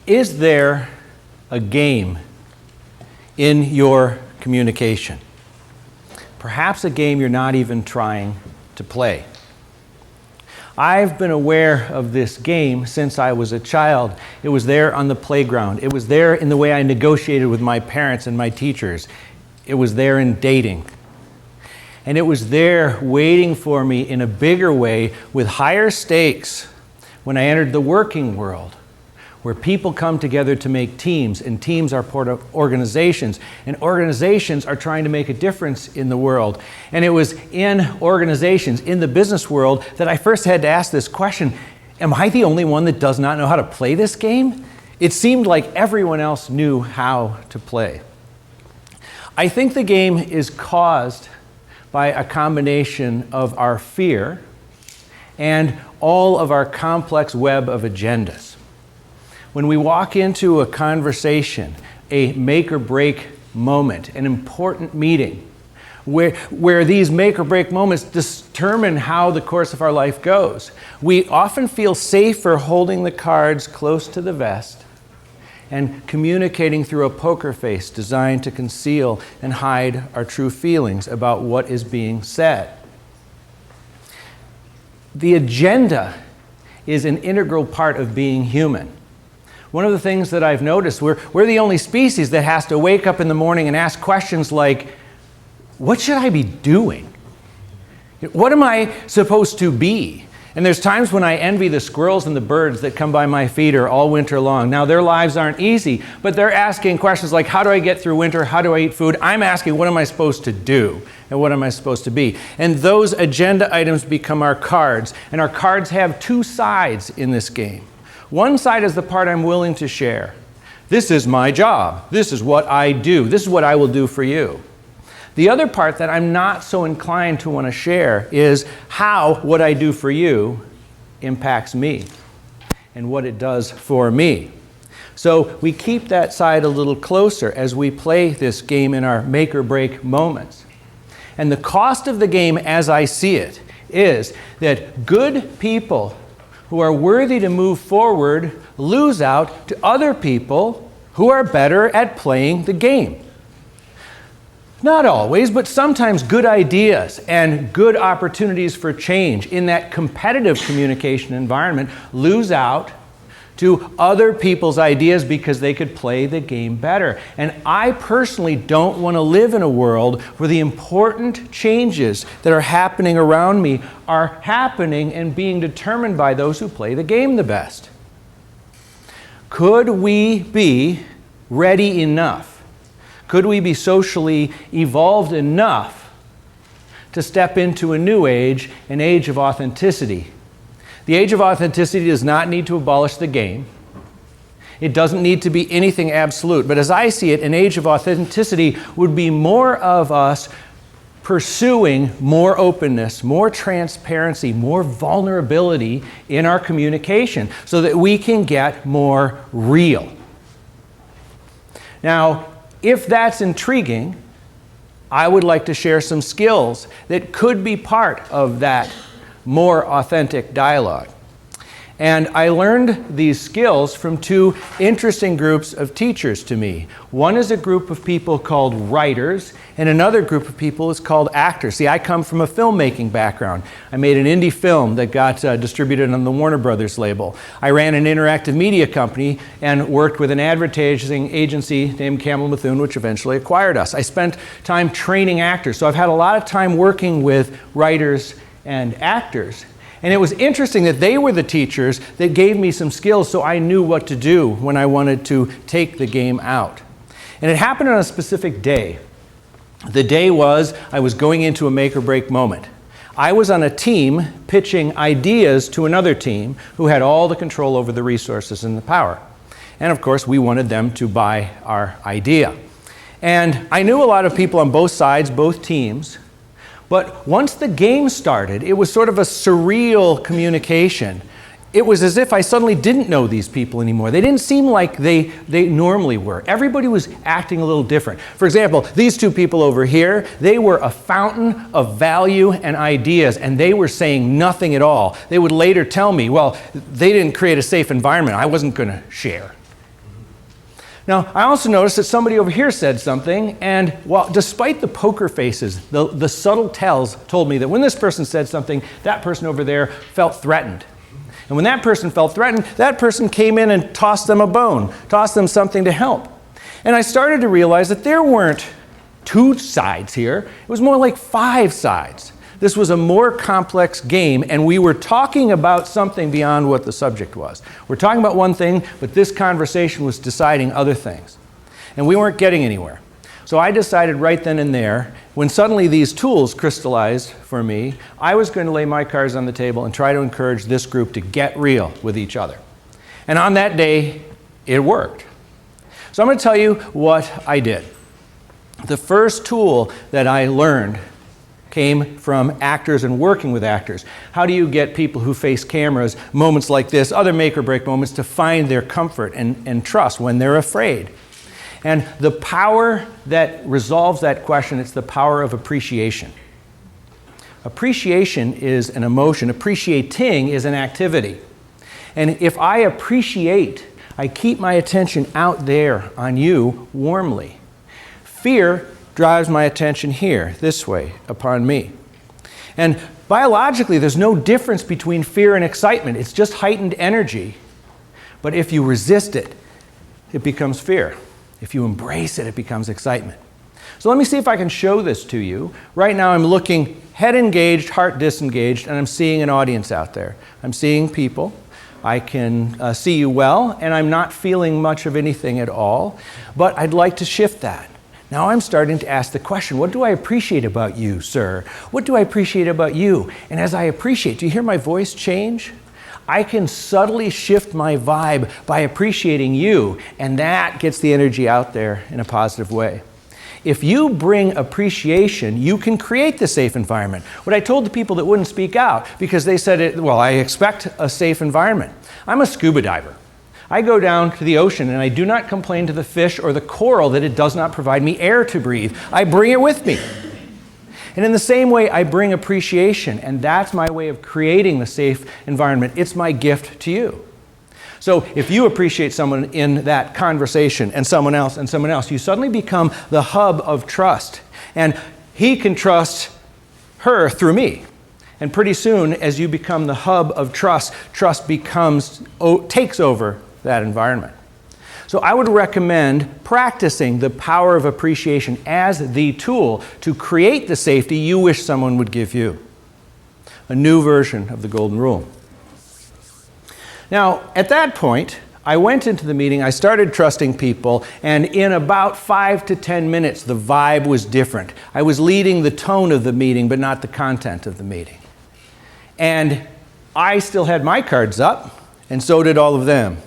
Is there a game in your communication? Perhaps a game you're not even trying to play. I've been aware of this game since I was a child. It was there on the playground. It was there in the way I negotiated with my parents and my teachers. It was there in dating. And it was there waiting for me in a bigger way with higher stakes when I entered the working world, where people come together to make teams, and teams are part of organizations, and organizations are trying to make a difference in the world. And it was in organizations, in the business world, that I first had to ask this question: am I the only one that does not know how to play this game? It seemed like everyone else knew how to play. I think the game is caused by a combination of our fear and all of our complex web of agendas. When we walk into a conversation, a make or break moment, an important meeting, where these make or break moments determine how the course of our life goes, we often feel safer holding the cards close to the vest and communicating through a poker face designed to conceal and hide our true feelings about what is being said. The agenda is an integral part of being human. One of the things that I've noticed, we're the only species that has to wake up in the morning and ask questions like, what should I be doing? What am I supposed to be? And there's times when I envy the squirrels and the birds that come by my feeder all winter long. Now, their lives aren't easy, but they're asking questions like, how do I get through winter? How do I eat food? I'm asking, what am I supposed to do? And what am I supposed to be? And those agenda items become our cards. And our cards have two sides in this game. One side is the part I'm willing to share. This is my job. This is what I do. This is what I will do for you. The other part that I'm not so inclined to want to share is how what I do for you impacts me and what it does for me. So we keep that side a little closer as we play this game in our make or break moments. And the cost of the game, as I see it, is that good people who are worthy to move forward lose out to other people who are better at playing the game. Not always, but sometimes good ideas and good opportunities for change in that competitive communication environment lose out to other people's ideas because they could play the game better. And I personally don't want to live in a world where the important changes that are happening around me are happening and being determined by those who play the game the best. Could we be ready enough? Could we be socially evolved enough to step into a new age, an age of authenticity? The age of authenticity does not need to abolish the game. It doesn't need to be anything absolute. But as I see it, an age of authenticity would be more of us pursuing more openness, more transparency, more vulnerability in our communication so that we can get more real. Now, if that's intriguing, I would like to share some skills that could be part of that more authentic dialogue. And I learned these skills from two interesting groups of teachers to me. One is a group of people called writers, and another group of people is called actors. See, I come from a filmmaking background. I made an indie film that got distributed on the Warner Brothers label. I ran an interactive media company and worked with an advertising agency named Campbell Methune, which eventually acquired us. I spent time training actors, so I've had a lot of time working with writers and actors. And it was interesting that they were the teachers that gave me some skills so I knew what to do when I wanted to take the game out. And it happened on a specific day. The day was I was going into a make or break moment. I was on a team pitching ideas to another team who had all the control over the resources and the power. And of course, we wanted them to buy our idea. And I knew a lot of people on both sides, both teams. But once the game started, it was sort of a surreal communication. It was as if I suddenly didn't know these people anymore. They didn't seem like they normally were. Everybody was acting a little different. For example, these two people over here, they were a fountain of value and ideas, and they were saying nothing at all. They would later tell me, well, they didn't create a safe environment. I wasn't going to share. Now, I also noticed that somebody over here said something, and while, despite the poker faces, the subtle tells told me that when this person said something, that person over there felt threatened. And when that person felt threatened, that person came in and tossed them a bone, tossed them something to help. And I started to realize that there weren't 2 sides here. It was more like 5 sides. This was a more complex game, and we were talking about something beyond what the subject was. We're talking about one thing, but this conversation was deciding other things. And we weren't getting anywhere. So I decided right then and there, when suddenly these tools crystallized for me, I was going to lay my cards on the table and try to encourage this group to get real with each other. And on that day, it worked. So I'm going to tell you what I did. The first tool that I learned came from actors and working with actors. How do you get people who face cameras, moments like this, other make or break moments, to find their comfort and trust when they're afraid? And the power that resolves that question, it's the power of appreciation. Appreciation is an emotion. Appreciating is an activity. And if I appreciate, I keep my attention out there on you warmly. Fear drives my attention here, this way, upon me. And biologically, there's no difference between fear and excitement. It's just heightened energy. But if you resist it, it becomes fear. If you embrace it, it becomes excitement. So let me see if I can show this to you. Right now, I'm looking head engaged, heart disengaged, and I'm seeing an audience out there. I'm seeing people. I can see you well, and I'm not feeling much of anything at all. But I'd like to shift that. Now I'm starting to ask the question, what do I appreciate about you, sir? What do I appreciate about you? And as I appreciate, do you hear my voice change? I can subtly shift my vibe by appreciating you, and that gets the energy out there in a positive way. If you bring appreciation, you can create the safe environment. What I told the people that wouldn't speak out, because they said, well, I expect a safe environment. I'm a scuba diver. I go down to the ocean and I do not complain to the fish or the coral that it does not provide me air to breathe. I bring it with me. And in the same way, I bring appreciation, and that's my way of creating the safe environment. It's my gift to you. So if you appreciate someone in that conversation and someone else, you suddenly become the hub of trust. And he can trust her through me. And pretty soon, as you become the hub of trust, trust takes over that environment. So I would recommend practicing the power of appreciation as the tool to create the safety you wish someone would give you. A new version of the golden rule. Now, at that point, I went into the meeting, I started trusting people, and in about 5 to 10 minutes, the vibe was different. I was leading the tone of the meeting, but not the content of the meeting. And I still had my cards up, and so did all of them.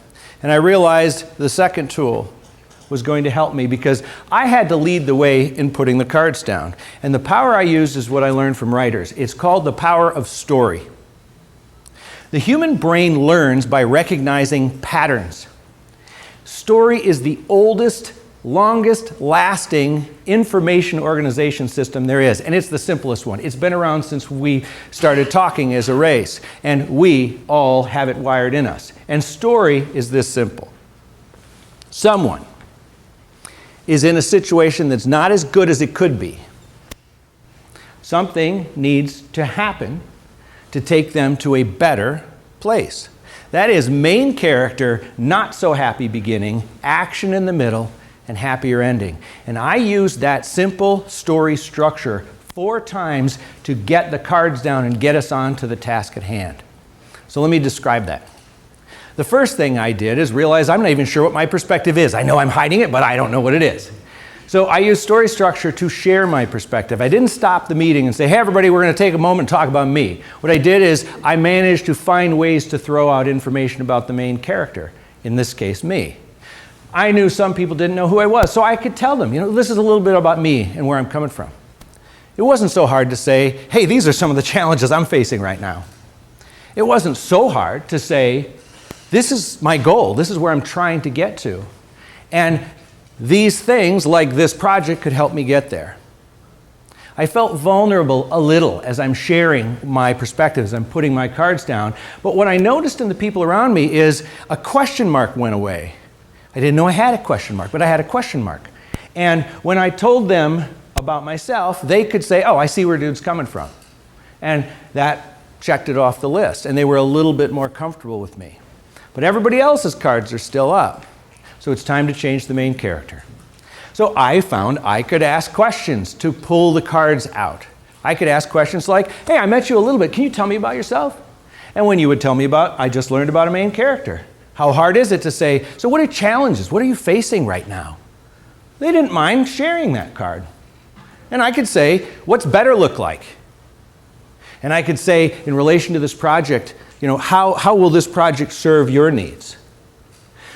And I realized the second tool was going to help me because I had to lead the way in putting the cards down. And the power I used is what I learned from writers. It's called the power of story. The human brain learns by recognizing patterns. Story is the oldest, longest lasting information organization system there is, and it's the simplest one. It's been around since we started talking as a race, and we all have it wired in us. And story is this simple. Someone is in a situation that's not as good as it could be. Something needs to happen to take them to a better place. That is main character, not so happy beginning, action in the middle, and happier ending. And I used that simple story structure 4 times to get the cards down and get us on to the task at hand. So let me describe that. The first thing I did is realize I'm not even sure what my perspective is. I know I'm hiding it, but I don't know what it is. So I used story structure to share my perspective. I didn't stop the meeting and say, hey everybody, we're going to take a moment and talk about me. What I did is I managed to find ways to throw out information about the main character, in this case me. I knew some people didn't know who I was, so I could tell them, this is a little bit about me and where I'm coming from. It wasn't so hard to say, hey, these are some of the challenges I'm facing right now. It wasn't so hard to say, this is my goal, this is where I'm trying to get to. And these things, like this project, could help me get there. I felt vulnerable a little as I'm sharing my perspectives, I'm putting my cards down. But what I noticed in the people around me is a question mark went away. I didn't know I had a question mark, but I had a question mark. And when I told them about myself, they could say, oh, I see where dude's coming from. And that checked it off the list, and they were a little bit more comfortable with me. But everybody else's cards are still up. So it's time to change the main character. So I found I could ask questions to pull the cards out. I could ask questions like, hey, I met you a little bit. Can you tell me about yourself? And when you would tell me about, I just learned about a main character. How hard is it to say, so what are challenges? What are you facing right now? They didn't mind sharing that card. And I could say, what's better look like? And I could say, in relation to this project, how will this project serve your needs?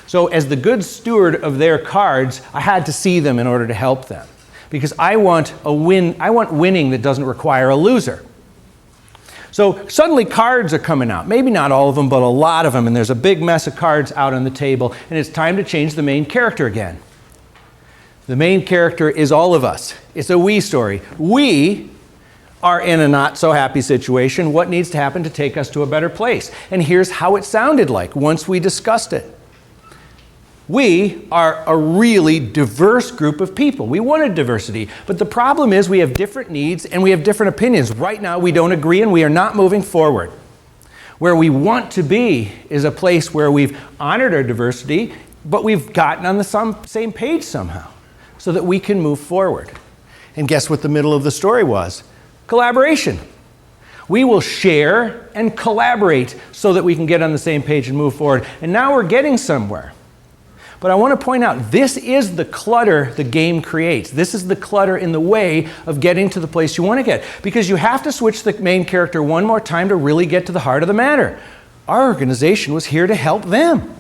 So as the good steward of their cards, I had to see them in order to help them. Because I want winning that doesn't require a loser. So suddenly cards are coming out. Maybe not all of them, but a lot of them. And there's a big mess of cards out on the table. And it's time to change the main character again. The main character is all of us. It's a we story. We are in a not so happy situation. What needs to happen to take us to a better place? And here's how it sounded like once we discussed it. We are a really diverse group of people. We wanted diversity, but the problem is we have different needs and we have different opinions. Right now we don't agree and we are not moving forward. Where we want to be is a place where we've honored our diversity, but we've gotten on the same page somehow so that we can move forward. And guess what the middle of the story was? Collaboration. We will share and collaborate so that we can get on the same page and move forward. And now we're getting somewhere. But I want to point out, this is the clutter the game creates. This is the clutter in the way of getting to the place you want to get. Because you have to switch the main character one more time to really get to the heart of the matter. Our organization was here to help them.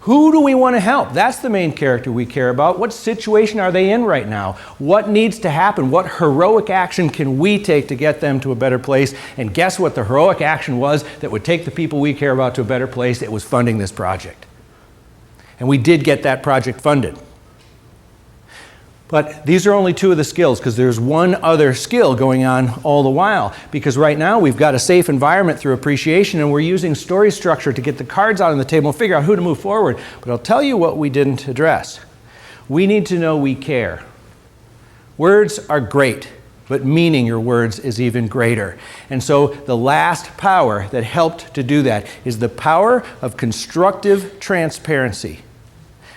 Who do we want to help? That's the main character we care about. What situation are they in right now? What needs to happen? What heroic action can we take to get them to a better place? And guess what the heroic action was that would take the people we care about to a better place? It was funding this project. And we did get that project funded. But these are only two of the skills, because there's one other skill going on all the while. Because right now we've got a safe environment through appreciation, and we're using story structure to get the cards out on the table and figure out who to move forward. But I'll tell you what we didn't address. We need to know we care. Words are great, but meaning your words is even greater. And so the last power that helped to do that is the power of constructive transparency.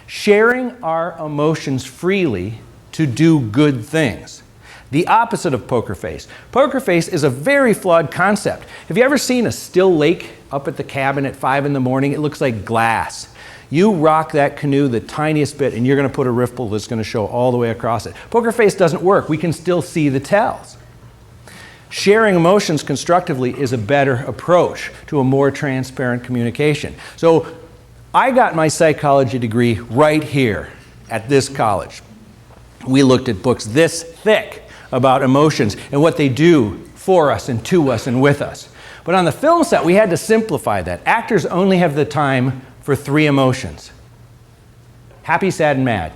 Sharing our emotions freely to do good things. The opposite of poker face. Poker face is a very flawed concept. Have you ever seen a still lake up at the cabin at 5 in the morning? It looks like glass. You rock that canoe the tiniest bit and you're going to put a ripple that's going to show all the way across it. Poker face doesn't work. We can still see the tells. Sharing emotions constructively is a better approach to a more transparent communication. So I got my psychology degree right here at this college. We looked at books this thick about emotions and what they do for us and to us and with us. But on the film set, we had to simplify that. Actors only have the time for 3 emotions: happy, sad, and mad.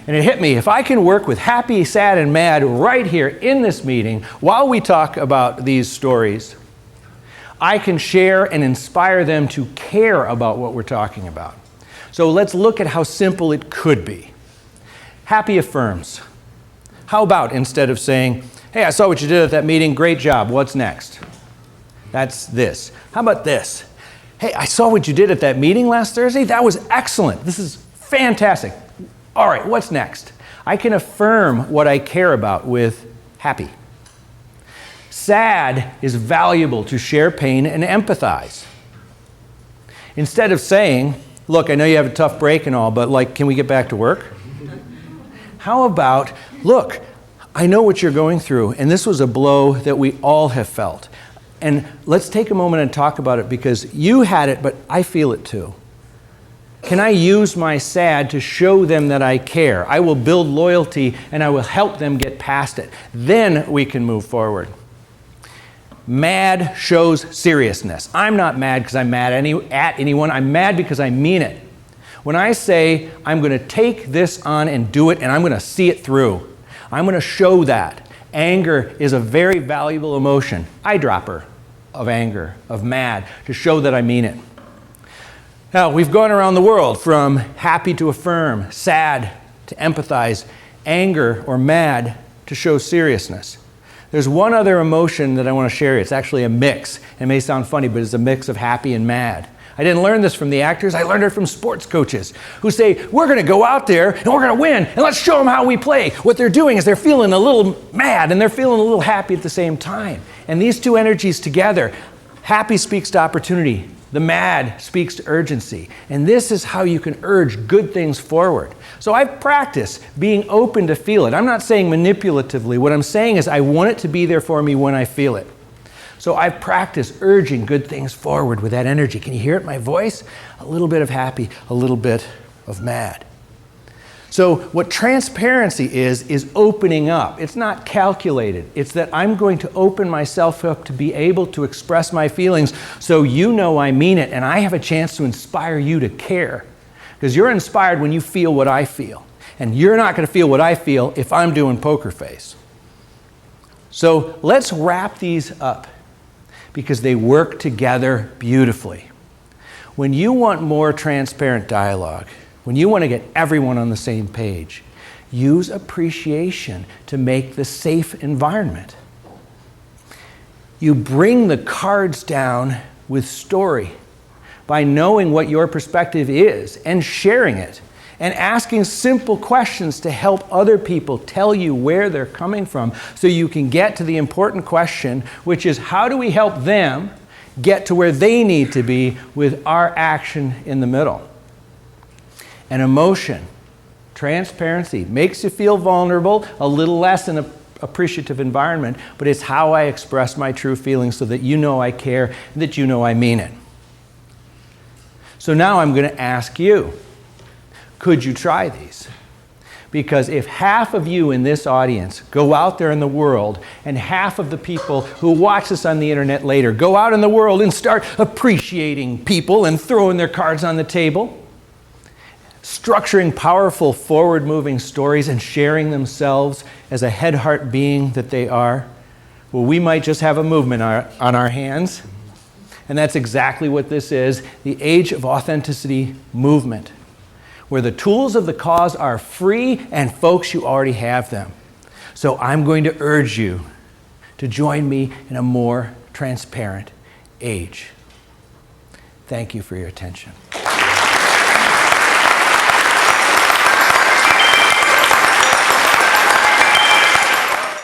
And it hit me, if I can work with happy, sad, and mad right here in this meeting while we talk about these stories, I can share and inspire them to care about what we're talking about. So let's look at how simple it could be. Happy affirms. How about instead of saying, hey, I saw what you did at that meeting, great job, what's next? That's this. How about this? Hey, I saw what you did at that meeting last Thursday, that was excellent, this is fantastic. All right, what's next? I can affirm what I care about with happy. Sad is valuable to share pain and empathize. Instead of saying, look, I know you have a tough break and all, but can we get back to work? How about, look, I know what you're going through, and this was a blow that we all have felt. And let's take a moment and talk about it, because you had it, but I feel it too. Can I use my sad to show them that I care? I will build loyalty and I will help them get past it. Then we can move forward. Mad shows seriousness. I'm not mad because I'm mad at anyone. I'm mad because I mean it. When I say I'm going to take this on and do it and I'm going to see it through, I'm going to show that. Anger is a very valuable emotion. Eyedropper of anger, of mad, to show that I mean it. Now, we've gone around the world from happy to affirm, sad to empathize, anger or mad to show seriousness. There's one other emotion that I want to share. It's actually a mix. It may sound funny, but it's a mix of happy and mad. I didn't learn this from the actors. I learned it from sports coaches who say, we're going to go out there and we're going to win and let's show them how we play. What they're doing is they're feeling a little mad and they're feeling a little happy at the same time. And these two energies together, happy speaks to opportunity. The mad speaks to urgency. And this is how you can urge good things forward. So I've practiced being open to feel it. I'm not saying manipulatively. What I'm saying is I want it to be there for me when I feel it. So I've practiced urging good things forward with that energy. Can you hear it in my voice? A little bit of happy, a little bit of mad. So what transparency is opening up. It's not calculated. It's that I'm going to open myself up to be able to express my feelings so you know I mean it and I have a chance to inspire you to care. Because you're inspired when you feel what I feel. And you're not going to feel what I feel if I'm doing poker face. So let's wrap these up because they work together beautifully. When you want more transparent dialogue, when you want to get everyone on the same page, use appreciation to make the safe environment. You bring the cards down with story by knowing what your perspective is and sharing it and asking simple questions to help other people tell you where they're coming from so you can get to the important question, which is how do we help them get to where they need to be with our action in the middle? And emotion, transparency, makes you feel vulnerable, a little less in an appreciative environment, but it's how I express my true feelings so that you know I care and that you know I mean it. So now I'm going to ask you, could you try these? Because if half of you in this audience go out there in the world and half of the people who watch this on the internet later go out in the world and start appreciating people and throwing their cards on the table, structuring powerful forward-moving stories and sharing themselves as a head-heart being that they are, well, we might just have a movement on our hands. And that's exactly what this is, the Age of Authenticity movement, where the tools of the cause are free and folks, you already have them. So I'm going to urge you to join me in a more transparent age. Thank you for your attention.